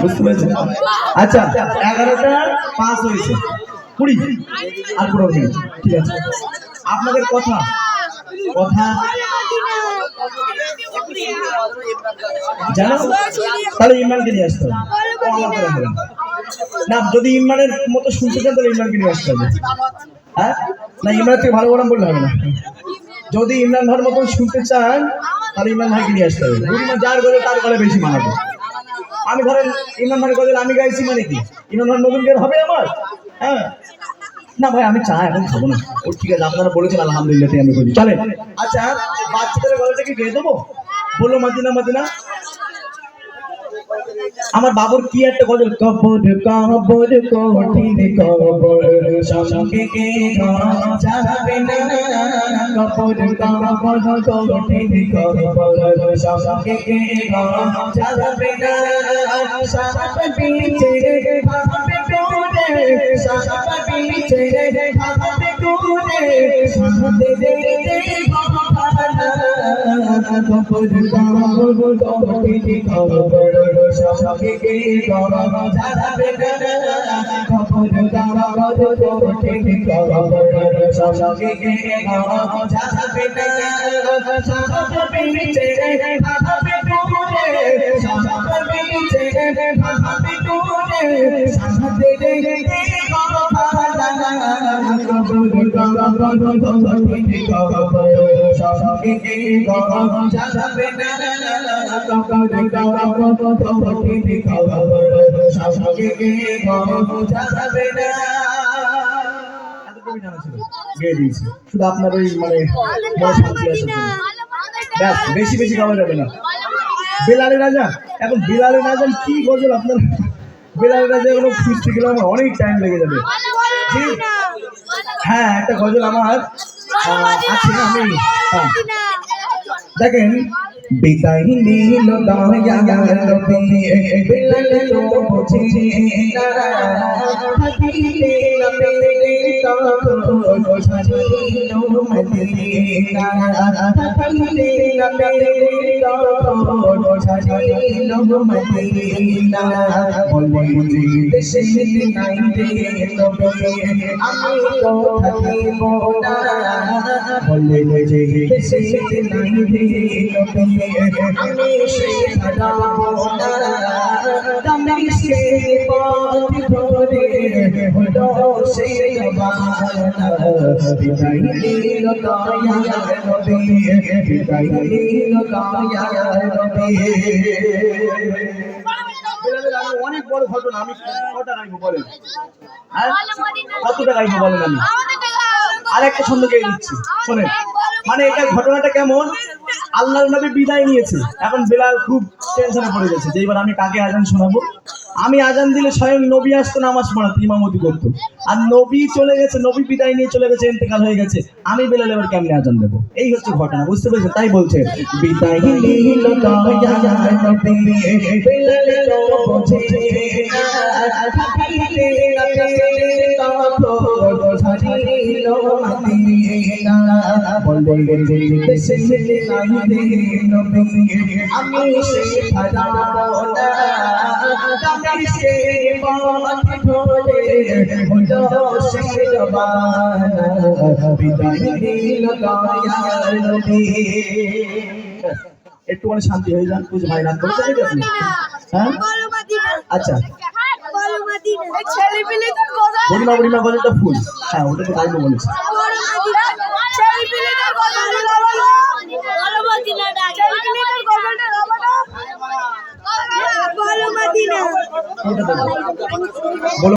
বুঝতে পেরেছেন? আচ্ছা 11টা পাস হয়েছে 20 আর 15 মিনিট। ঠিক আছে, আপনাদের কথা কথা জানো, তাহলে ইমরানকে নিয়ে আসতে হবে। ও আমাকে রাখবে না, যদি ইমরানের মতো শুনতে চান তাহলে ইমরানকে নিয়ে আসতে হবে। হ্যাঁ, না ইমরান থেকে ভালো গরম বললে হবে না। যদি ইমরান ভাইয়ের মতো শুনতে চান তাহলে ইমরান ভাইকে নিয়ে আসতে হবে। যার গলে তার গলে বেশি মানাবে। আমি ধরেন ইমরান ভাইয়ের গজল আমি গাইছি মানে কি ইমরান ভাই নতুন গান হবে আমার? হ্যাঁ না ভাই, আমি চা এখন খাবো না। ও ঠিক আছে, আপনারা বলেছেন আলহামদুলিল্লাহ, আমি বলি চলেন। আচ্ছা, বাচ্চাদের গলাটা কি গেয়ে দেবো? বললো মদিনা মদিনা। আমার বাবুর কি একটা গজল, কবর কবর কঠিন কবর সঙ্গে কে যাবে না, কবর কবর কঠিন কবর সঙ্গে কে যাবে না, সাপ বিচে ভাবে করে, সাপ বিচে ভাবে করে সাথে দে ভগবানা, কবর কবর কঠিন কবর সঙ্গে কে যাবে না, কবর কবর কঠিন কবর সঙ্গে কে যাবে না, সাপ বিচে ভাবে করে, সাপ বিচে ভাবে করে সাথে দে ভগবানা, কবর কবর কঠিন কবর সঙ্গে কে যাবে না, কবর কবর কঠিন কবর সঙ্গে কে যাবে না। শুধু আপনার ওই মানে শান্তি আছে, ব্যাস, বেশি বেশি গাওয়া যাবে না। বেলালের রাজা, এখন বেলালের রাজা কি গজল আপনার? বেলালের রাজা এগুলো খুঁজতে গেলে আমার অনেক টাইম লেগে যাবে। হ্যাঁ, একটা গজল আমার আছে, আমি দেখেন, বিদায় নিল দয়ার নবী বেলাল তো বুঝে না, হাবিবে নবী তো সাজিল মদিনা, হাবিবে নবী তো সাজিল মদিনা, বলে দেশে নাই রে নবী আমি তো থাকিব না, বলে দেশে নাই রে নবী আমি সে হারাবো না, তুমি সে পথ ধরে হলো সে বাহানা, বিদায় নিল দয়ার নবী, বিদায় নিল দয়ার নবী। অনেক বড় ঘটনা, আমি কটা গাইবো বলেন? কতটা গাইবো বলেন? আমি আরেকটা ছন্দ গেয়ে দিচ্ছি, শোনেন। মানে এটা ঘটনাটা কেমন, আল্লাহর নবী বিদায় নিয়েছে, এখন বেলাল খুব টেনশনে পড়ে গেছে যে এবার আমি কাকে আজান শোনাবো। আমি আজান দিলে স্বয়ং নবী আসতো নামাজ পড়াতে, ইমামতি করতো, আর নবী চলে গেছে, নবী বিদায় নিয়ে চলে গেছে, ইন্তেকাল হয়ে গেছে, আমি বেলাল এবার কেমনে আজান দেবো? এই হচ্ছে ঘটনা, বুঝতে পেরেছেন? তাই বলছে বিদায় নিল দয়ার নবী বেলাল তো বোঝে না, হাবিবে নবী তো সাজিল মদিনা, বলে দেশে নাই রে নবী আমি সে হারাবো না, তুমি সে পথ ধরে হলো সে বাহানা, বিদায় নিল দয়ার নবী। একটুখানি শান্তি হয়ে যান, বুঝে ভাই, রাত করতে দেবে আপনি? হ্যাঁ, আচ্ছা, বুড়িমা বুড়িমা গজলটা ফুল, হ্যাঁ ওটা তো গাইবো বলেছে। বলো